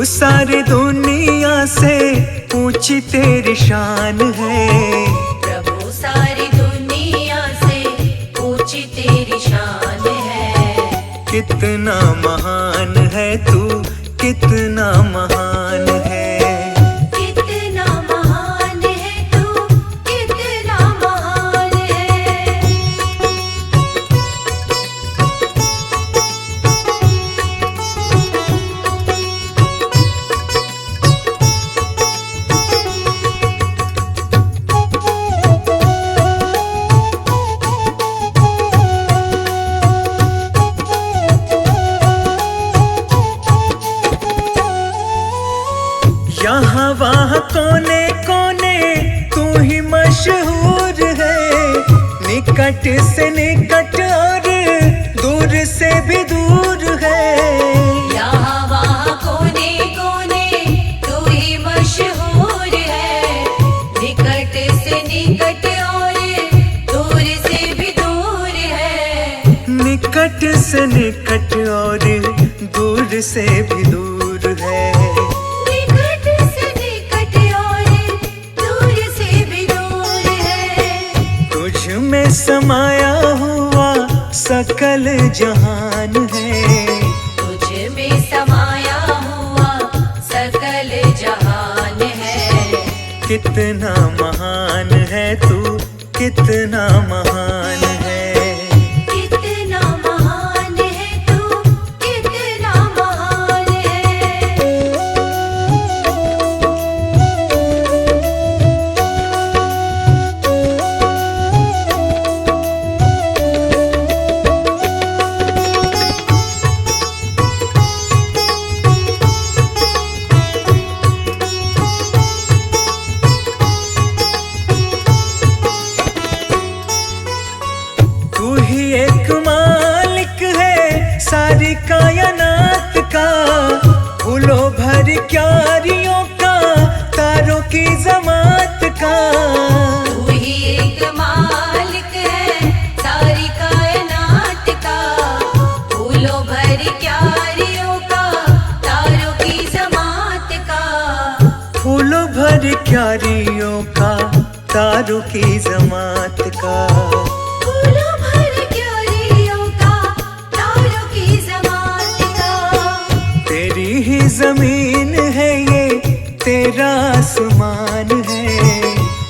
सारी दुनिया से ऊंची तेरी शान है। प्रभु सारी दुनिया से ऊंची तेरी शान है। कितना महान है तू, कितना महान है। कितना महान है तू, कितना महान है। यहाँ वहाँ कोने कोने तू ही मशहूर है। निकट से निकट और दूर से भी दूर है। यहाँ वहाँ कोने कोने तू ही मशहूर है। निकट से निकट और दूर से भी दूर है। निकट से निकट और दूर से भी दूर है। में समाया हुआ सकल जहान है। तुझ में समाया हुआ सकल जहान है। कितना महान है तू, कितना महान है। कितना महान है तू, कितना महान है। तू ही एक मालिक है सारी कायनात का। फूलों भर क्यारियों का, तारों की जमात का। तू ही एक मालिक है सारी कायनात का। फूलों भर क्यारियों का, तारों की जमात का। फूलों भर क्यारियों का, तारों की जमात का। फूलों भर क्यारियों का, तारों की जमात का। तेरी ही जमीन है ये, तेरा आसमान है।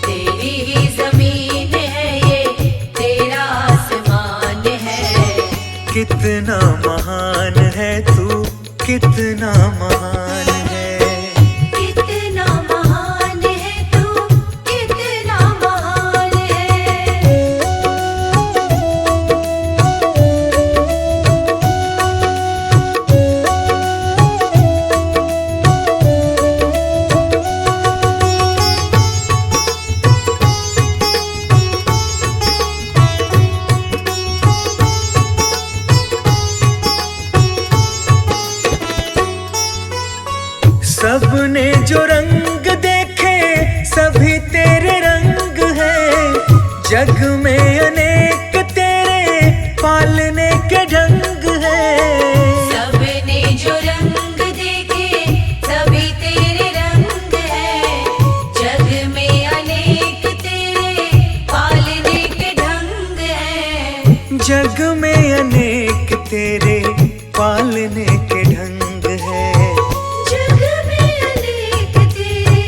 तेरी ही जमीन है ये, तेरा आसमान है। कितना महान है तू, कितना महान है। कितना महान है तू, कितना महान है। सबने जो रंग देखे सभी तेरे रंग हैं। जग में अनेक तेरे पालने के ढंग हैं। सबने जो रंग देखे सभी तेरे रंग हैं। जग में अनेक तेरे पालने के ढंग हैं। जग में अनेक तेरे पालने के ढंग हैं। जग में अनेक तेरे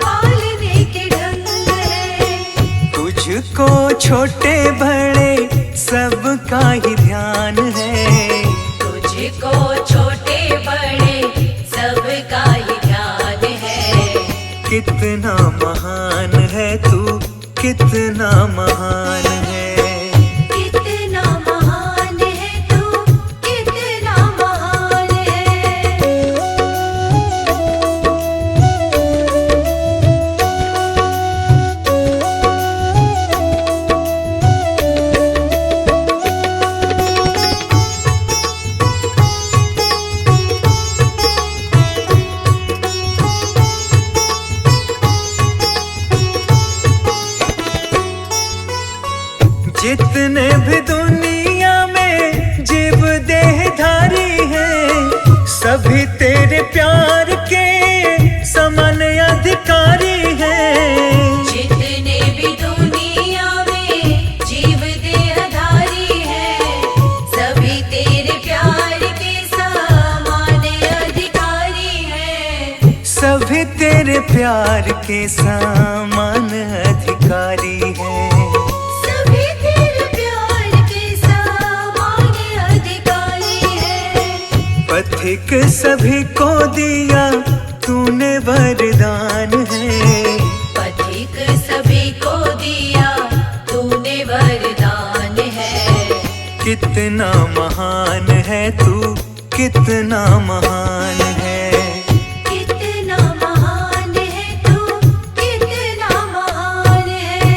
पालने के ढंग हैं। तुझको छोटे बड़े सबका ही ध्यान है। तुझको छोटे बड़े सबका ही ध्यान है। कितना महान है तू, कितना महान है। कितना महान है तू, कितना महान है। जितने भी दुनिया में जीव देहधारी हैं, सभी तेरे प्यार के के समान अधिकारी है। सभी तेरे प्यार के समान अधिकारी है। पथिक सभी को दिया तूने वरदान है। पथिक सभी को दिया तूने वरदान है। कितना महान है तू, कितना महान है। कितना महान है तू, कितना महान है।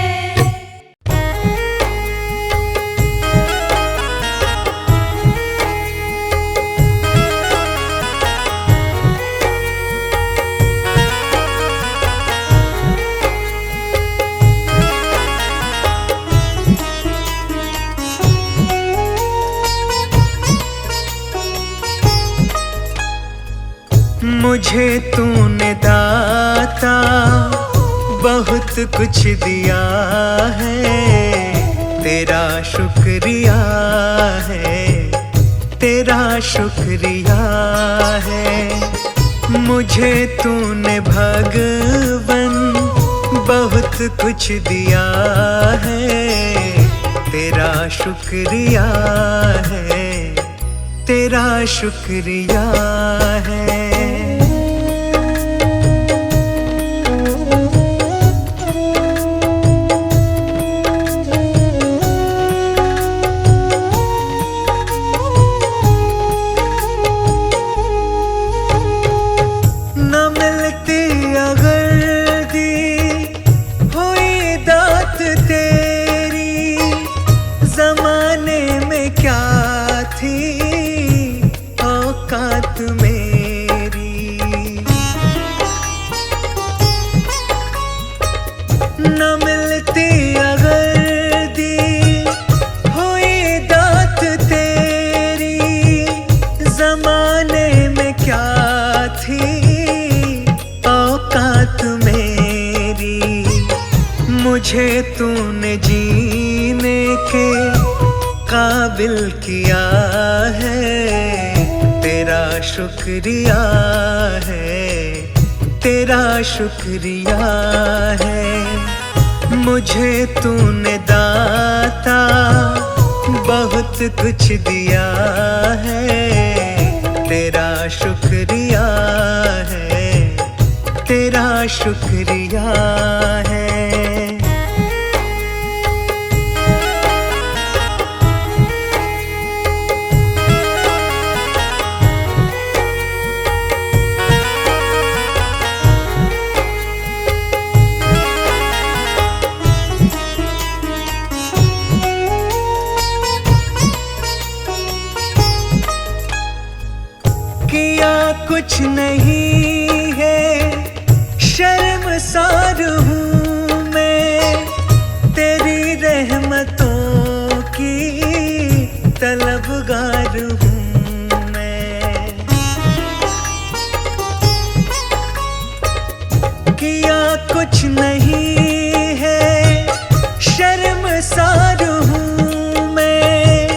मुझे तूने दाता बहुत कुछ दिया है। तेरा शुक्रिया है, तेरा शुक्रिया है। मुझे तूने भगवन बहुत कुछ दिया है। तेरा शुक्रिया है, तेरा शुक्रिया है। न मिलती अगर दी हुई दात तेरी, जमाने में क्या थी औकात मेरी। न मिलती अगर दी हुई दात तेरी, जमाने में क्या थी औकात मेरी। मुझे तूने जीने के काबिल किया है। तेरा शुक्रिया है, तेरा शुक्रिया है। मुझे तूने दाता बहुत कुछ दिया है। तेरा शुक्रिया है, तेरा शुक्रिया है। किया कुछ नहीं है, शर्मसार हूँ मैं। तेरी रहमतों की तलबगार हूँ मैं। किया कुछ नहीं है, शर्मसार हूँ मैं।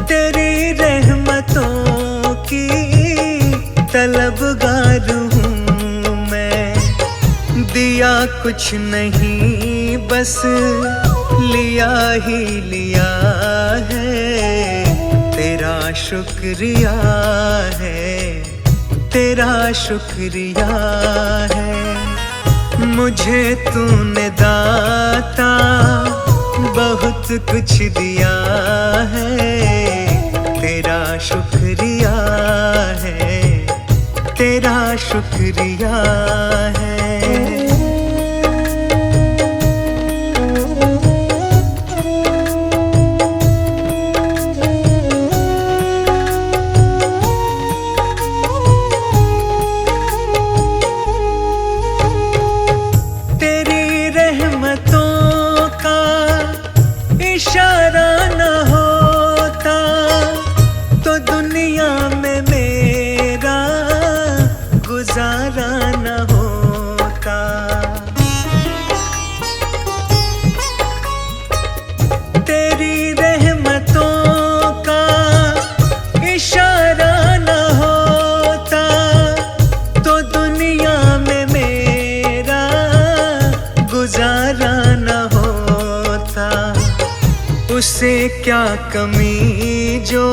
तेरी रहमतों की तलबगार हूँ मैं। दिया कुछ नहीं, बस लिया ही लिया है। तेरा शुक्रिया है, तेरा शुक्रिया है। मुझे तूने दाता बहुत कुछ दिया है। तेरा शुक्रिया है, तेरा शुक्रिया है। तेरी रहमतों का इशारा न होता तो दुनिया में मेरा गुजारा न होता। उसे क्या कमी जो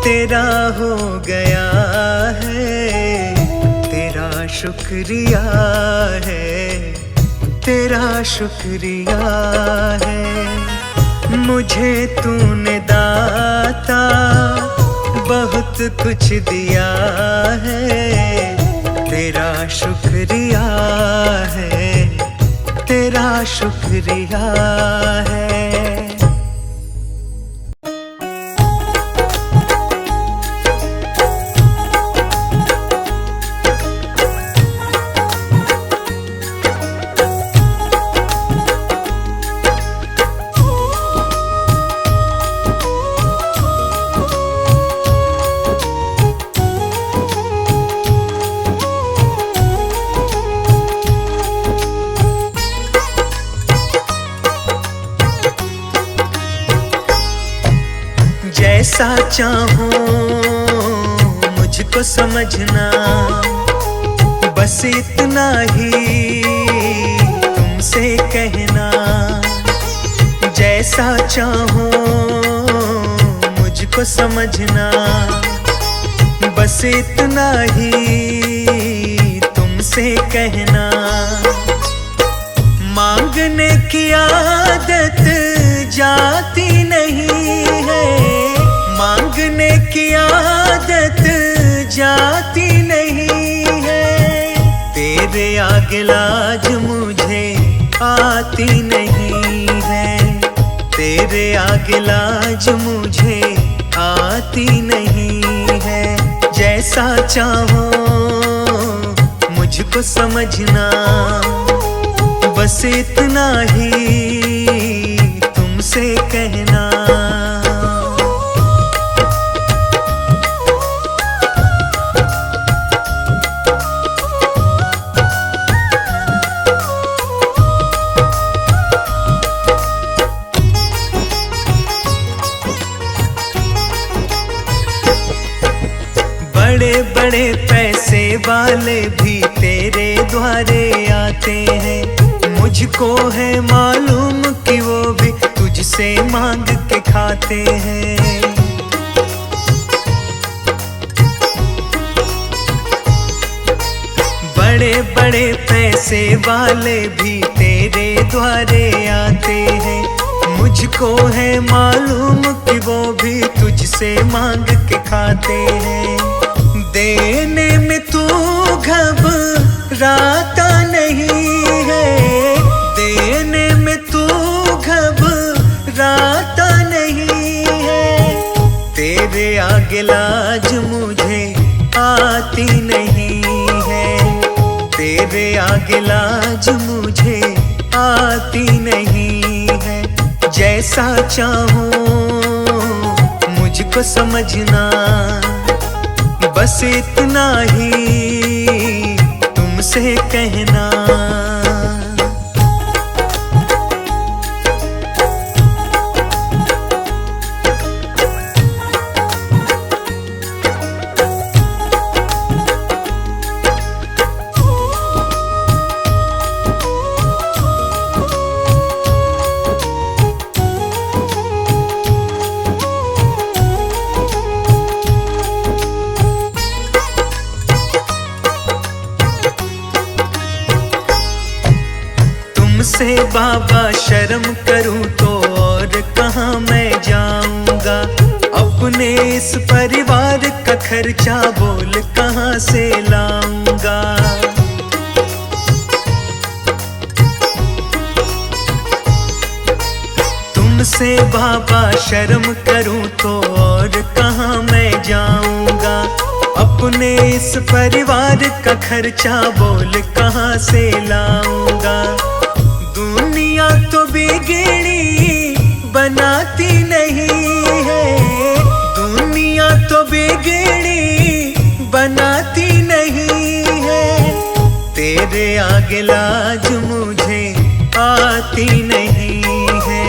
तेरा हो गया है। तेरा शुक्रिया है, तेरा शुक्रिया है। मुझे तूने दाता बहुत कुछ दिया है। तेरा शुक्रिया है, तेरा शुक्रिया है। जैसा चाहो मुझको समझना, बस इतना ही तुमसे कहना। जैसा चाहो मुझको समझना, बस इतना ही तुमसे कहना। मांगने की आदत जाती नहीं है, मांगने की आदत जाती नहीं है। तेरे आगे लाज मुझे आती नहीं है, तेरे आगे लाज मुझे आती नहीं है। जैसा चाहो मुझको समझना, बस इतना ही तुमसे कहना। बड़े बड़े पैसे वाले भी तेरे द्वारे आते हैं। मुझको है मालूम कि वो भी तुझसे मांग के खाते हैं। बड़े बड़े पैसे वाले भी तेरे द्वारे आते हैं। मुझको है मालूम कि वो भी तुझसे मांग के खाते हैं। देने में तू घबराता नहीं है, देने में तू घबराता नहीं है। तेरे आगे लाज मुझे आती नहीं है, तेरे आगे लाज मुझे आती नहीं है। जैसा चाहो मुझको समझना, बस इतना ही तुमसे कहना। तुमसे बाबा शर्म करूं तो और कहाँ मैं जाऊंगा। अपने इस परिवार का खर्चा बोल कहाँ से लाऊंगा। तुमसे बाबा शर्म करूं तो और कहाँ मैं जाऊंगा। अपने इस परिवार का खर्चा बोल कहाँ से लाऊंगा। दुनिया तो बिगड़ी बनाती नहीं है, दुनिया तो बिगड़ी बनाती नहीं है। तेरे आगे लाज मुझे आती नहीं है,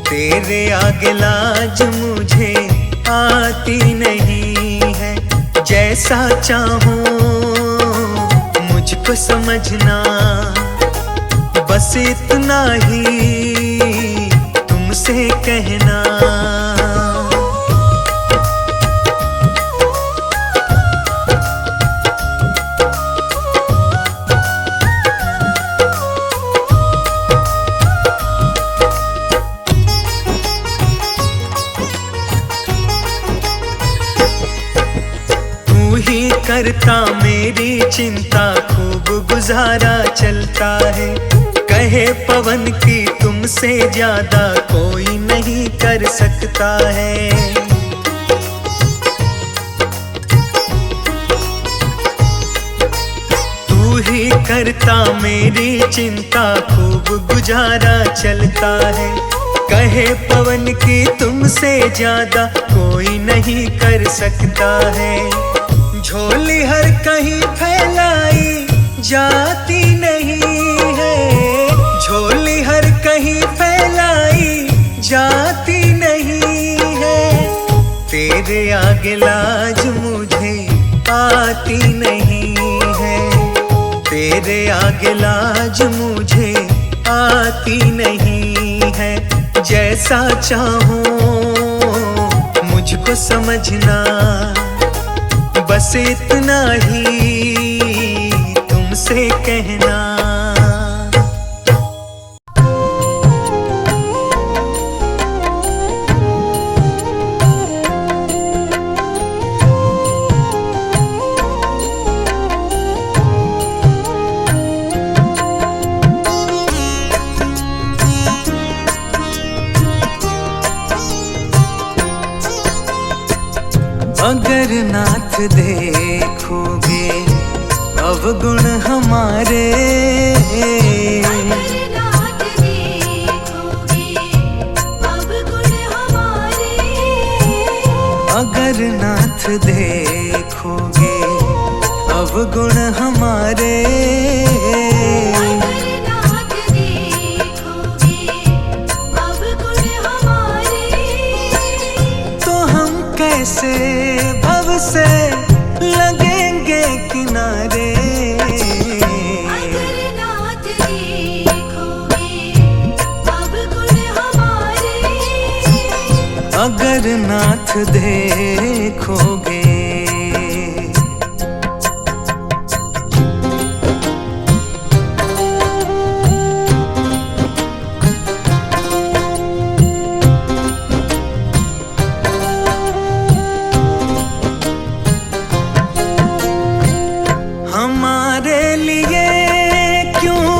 तेरे आगे लाज मुझे आती नहीं है। जैसा चाहो मुझको समझना, बस इतना ही तुमसे करता मेरी चिंता, खूब गुजारा चलता है। कहे पवन की तुमसे ज्यादा कोई नहीं कर सकता है। तू ही करता मेरी चिंता, खूब गुजारा चलता है। कहे पवन की तुमसे ज्यादा कोई नहीं कर सकता है। झोली हर कहीं फैलाई जाती नहीं है, झोली हर कहीं फैलाई जाती नहीं है। तेरे आगे लाज मुझे आती नहीं है, तेरे आगे लाज मुझे आती नहीं है। जैसा चाहूं मुझको समझना, बस इतना ही तुमसे कहना। अगर नाथ देखोगे अवगुण हमारे, अगर नाथ देखोगे अवगुण हमारे, अगर नाथ देखोगे अवगुण हमारे, अगर नाथ देखोगे अवगुण हमारे, तो हम कैसे भव से लगेंगे किनारे। अगर नाथ देखोगे अवगुण हमारे, अगर नाथ देखोगे। हमारे लिए क्यों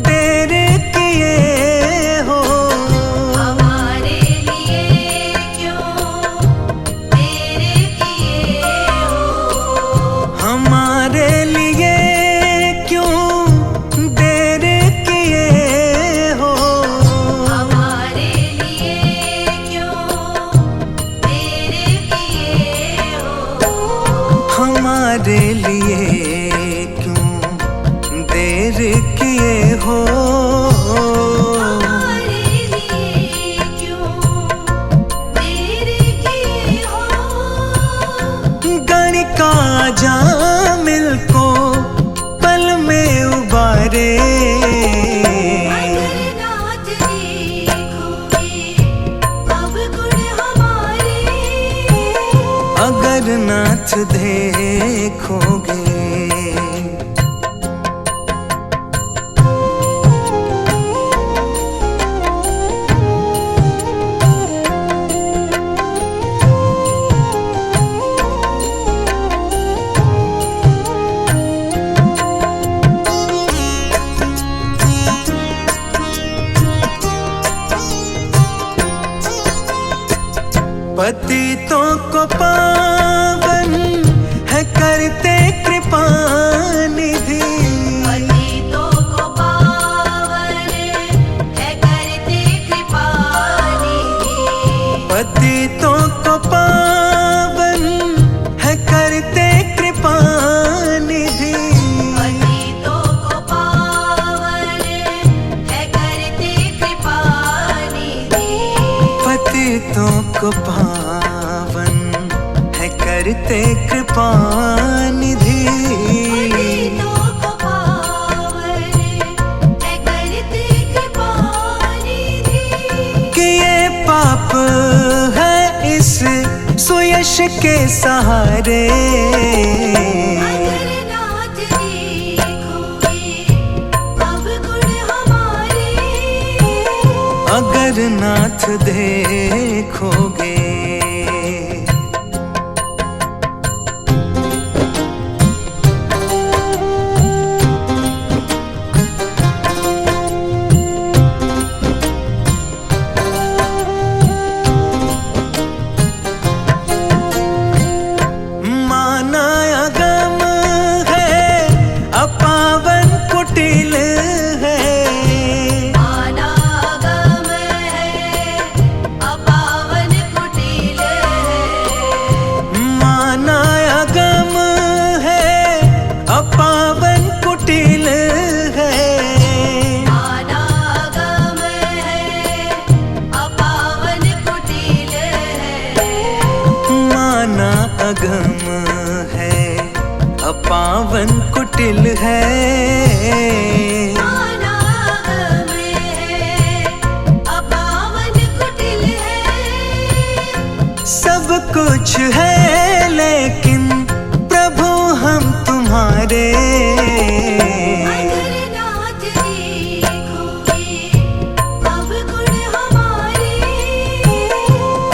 देर किए हो, हमारे लिए क्यों देर किए हो, हमारे लिए क्यों देर किए हो, हमारे लिए क्यों देर किए हो, हमारे लिए क्यों देर किए हो। हमारे लिए क्यों देर किए हो। गणिका जामिल को पल में उबारे, अगर नाथ देखोगे अवगुण हमारे, अगर नाथ देखोगे। पतितों को पावन है करते कृपा निधि, पतितों को पावन है करते कृपा निधि, पतितों को पावन है करते कृपा निधि, पतितों को पावन है करते कृपा निधि, पतितों को पावन है करते कृपा निधि। पतितों को पावन है करते कृपा निधि, कि ये पाप है इस सुयश के सहारे। अगर नाथ देखोगे अवगुण हमारे, अगर नाथ देखोगे। अनागम है, अपावन कुटिल है। अनागम है, अपावन कुटिल है। सब कुछ है लेकिन प्रभु हम तुम्हारे। अगर नाथ देखोगे अवगुण हमारे।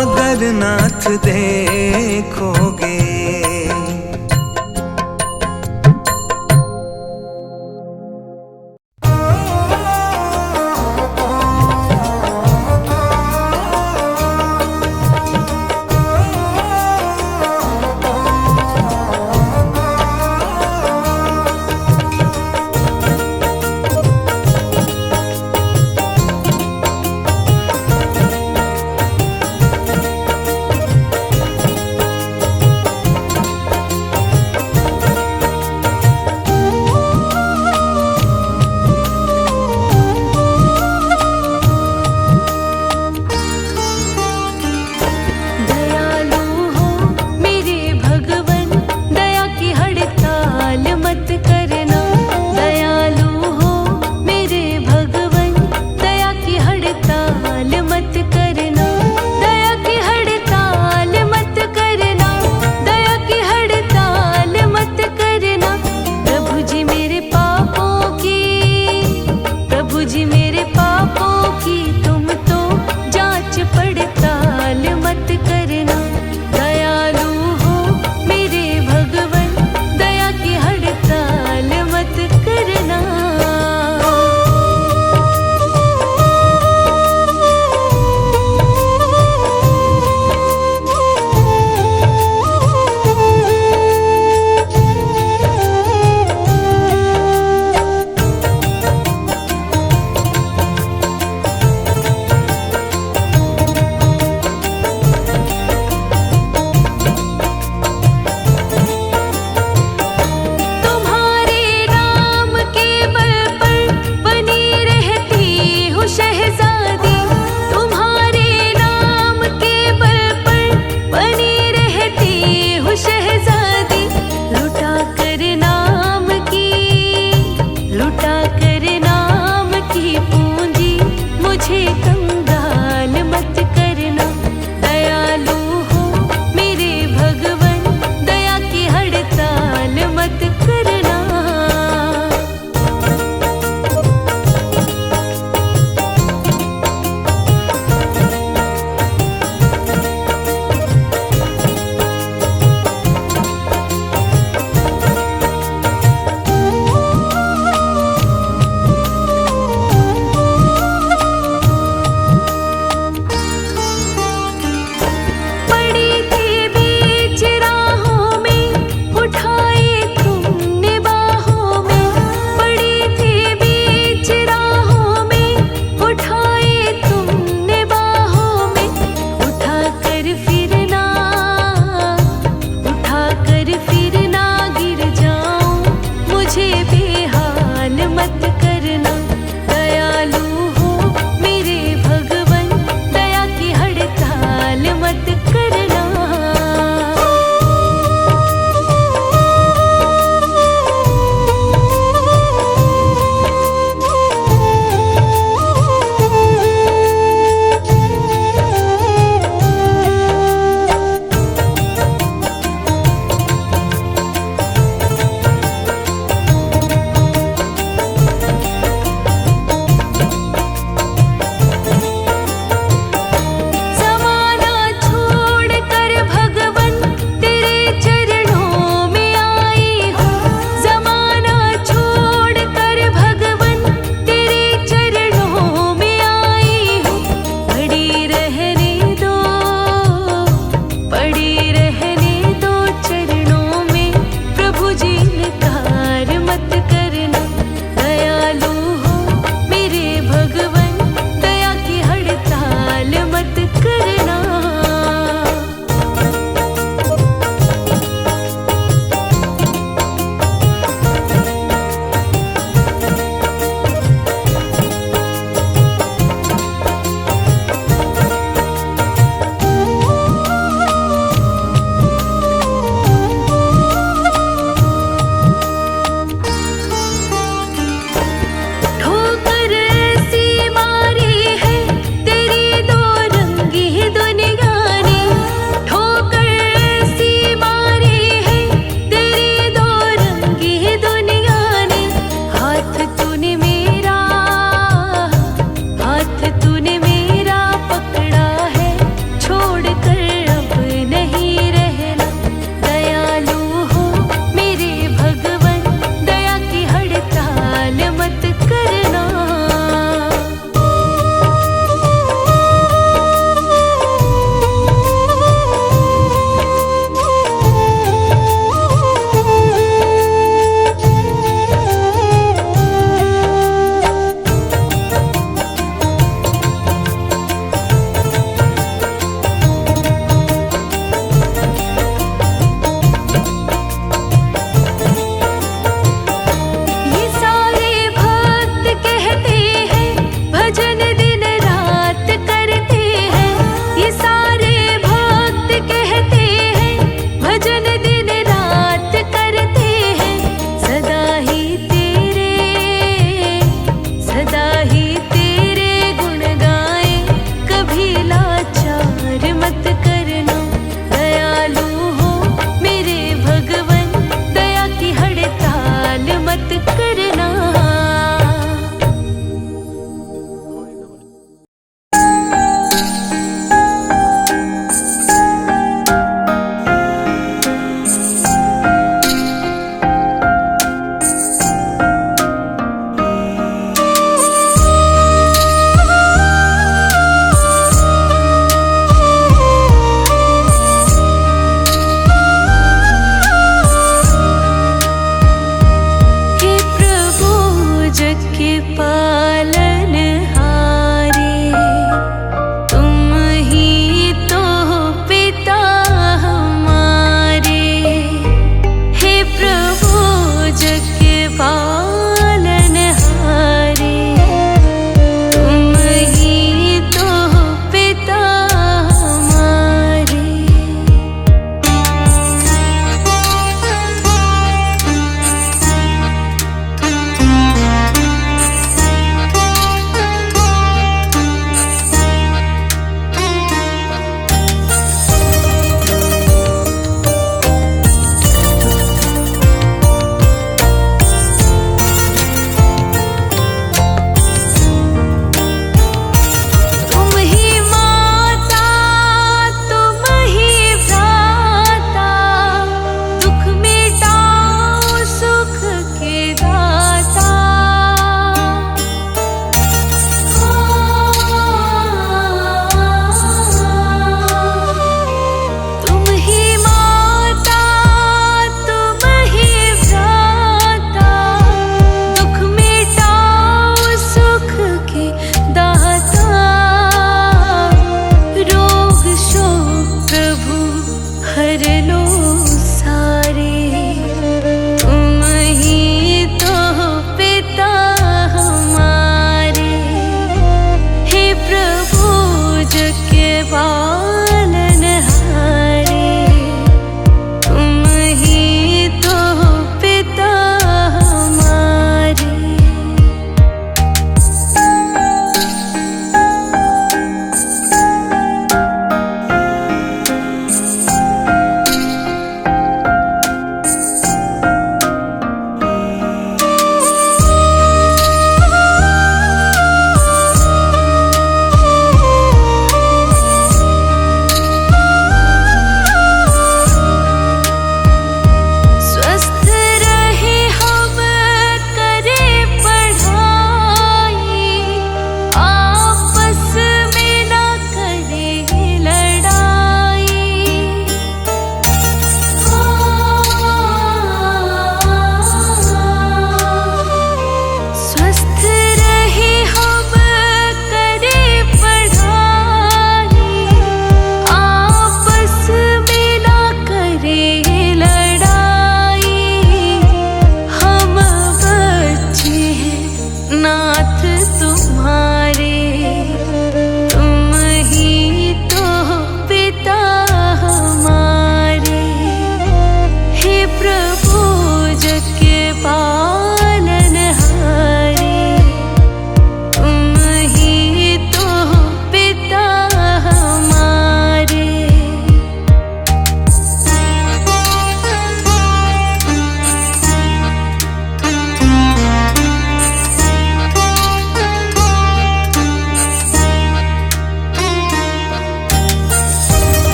अगर नाथ देखोगे।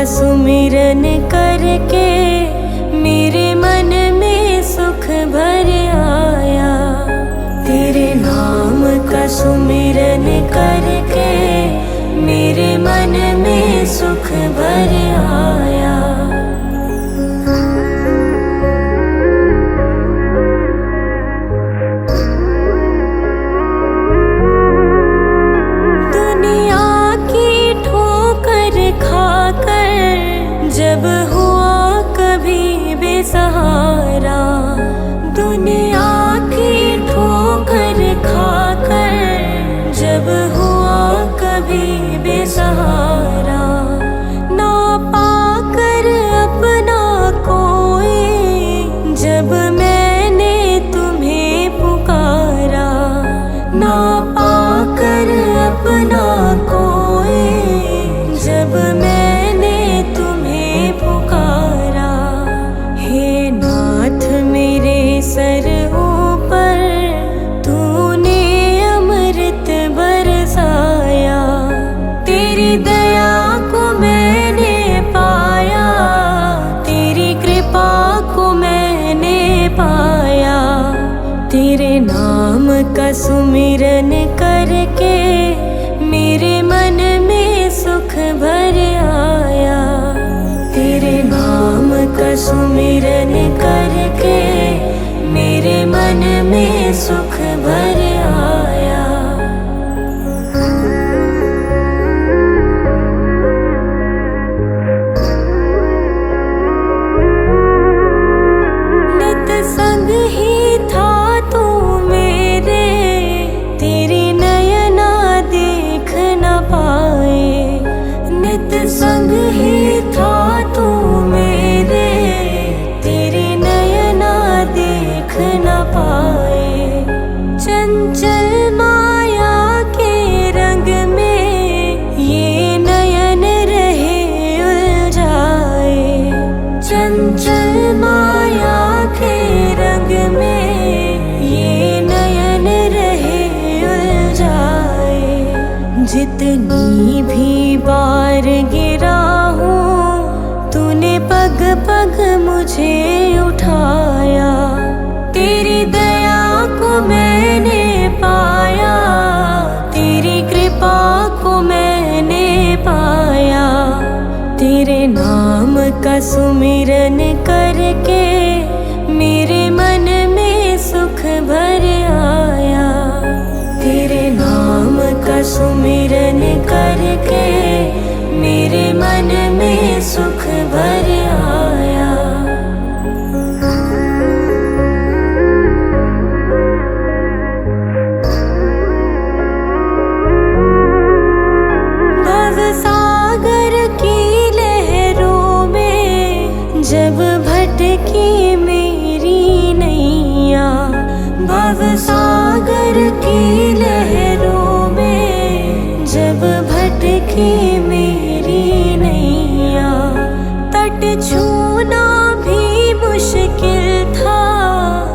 सुमिरन करके मेरे मन में सुख भर आया। तेरे नाम का सुमिरन करके मेरे मन में सुख भर आया। जब हुआ कभी बेसहारा, दुनिया की ठोकर खाकर जब हुआ कभी बेसहारा, ना पाकर अपना कोई जब मैंने तुम्हें पुकारा, ना पाकर अपना कोई जब मैंने पुकारा। हे नाथ मेरे सर ऊपर तूने अमृत बरसाया। तेरी दया को मैंने पाया, तेरी कृपा को मैंने पाया। तेरे नाम का सुमिरन करके मेरे मन में सुख भर आया। तेरे नाम का सुमिरन करके मेरे मन में सुख भर आया। नित संग ही था तू मेरे, तेरी नयना देख न पाए। नित संग ही था तू मेरे, तेरी नयना देख न पाए। चंचल माया के रंग में ये नयन रहे उलझाए। चंचल माया के रंग में ये नयन रहे उलझाए। जितनी भी बार गिरा हूँ तूने पग पग मुझे उठाया। तेरी दया को मैंने पाया, तेरी कृपा को मैंने पाया। तेरे नाम का सुमिरन करके मेरे मन में सुख भर आया। तेरे नाम का सुमिरन करके मेरे मन में सुख भर आया। भव सागर की लहरों में जब भटकी मेरी नैया, भव सागर की लहरों में जब भटकी मेरी नैया। तट छूना भी मुश्किल था,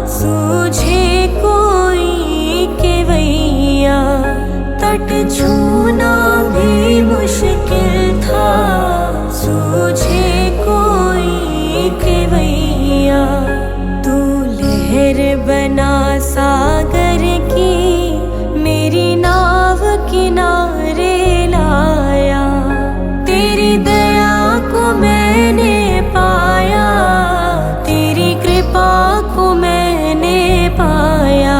सूझे कोई केवैया। तट छूना भी मुश्किल था, सूझे कोई केवैया। तू लहर बना सागर की मेरी नाव किनारे लाया। तेरी दया को मैंने पाया, तेरी कृपा को मैंने पाया।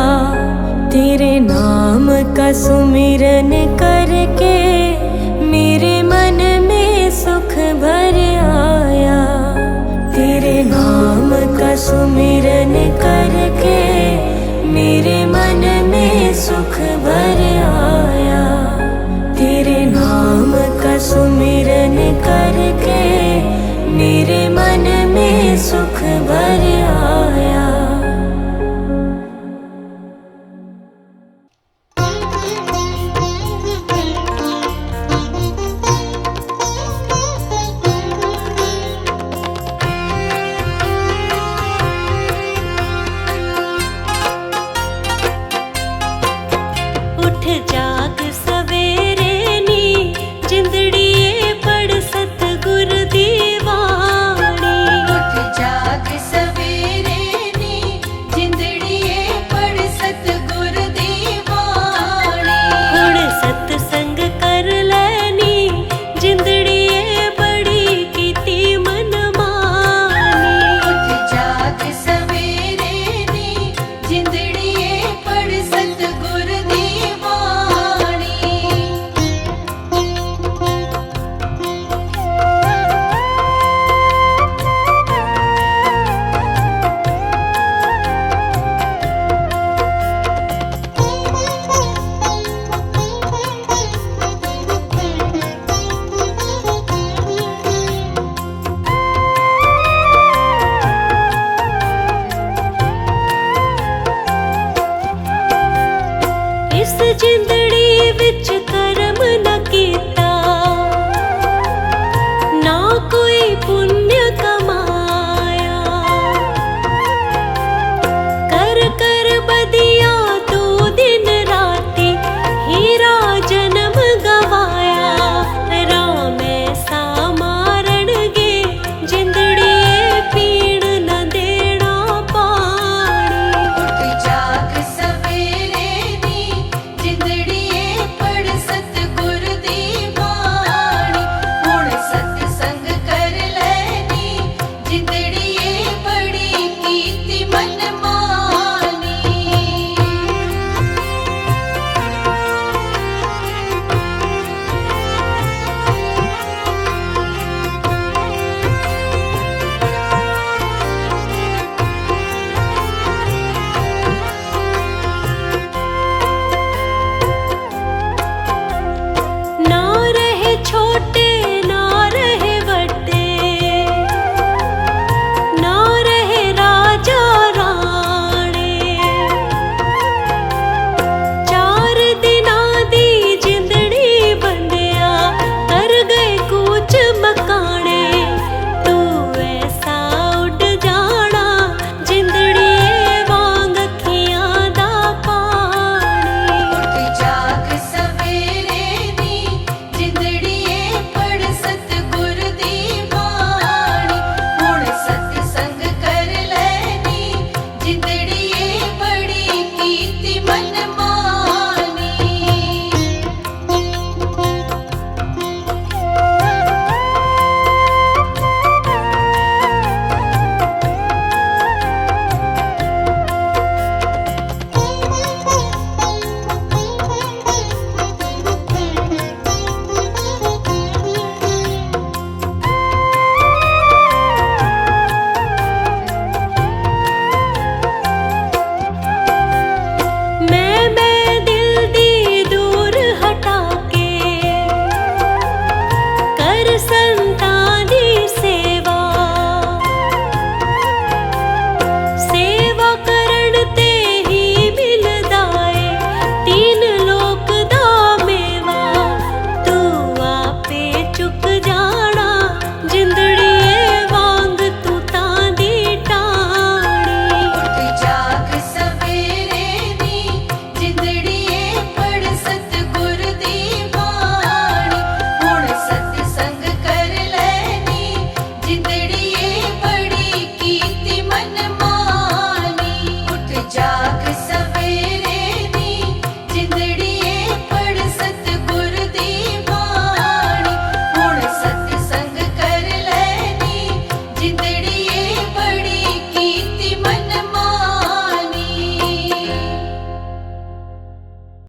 तेरे नाम का सुमिरन करके मेरे मन में सुख भर आया। तेरे नाम का सुमिरन करके मेरे मन में सुख भर आया। तेरे नाम का सुमिरन करके मेरे मन में सुख भर आया। उठ इस जिंदड़ी विच करम न कीता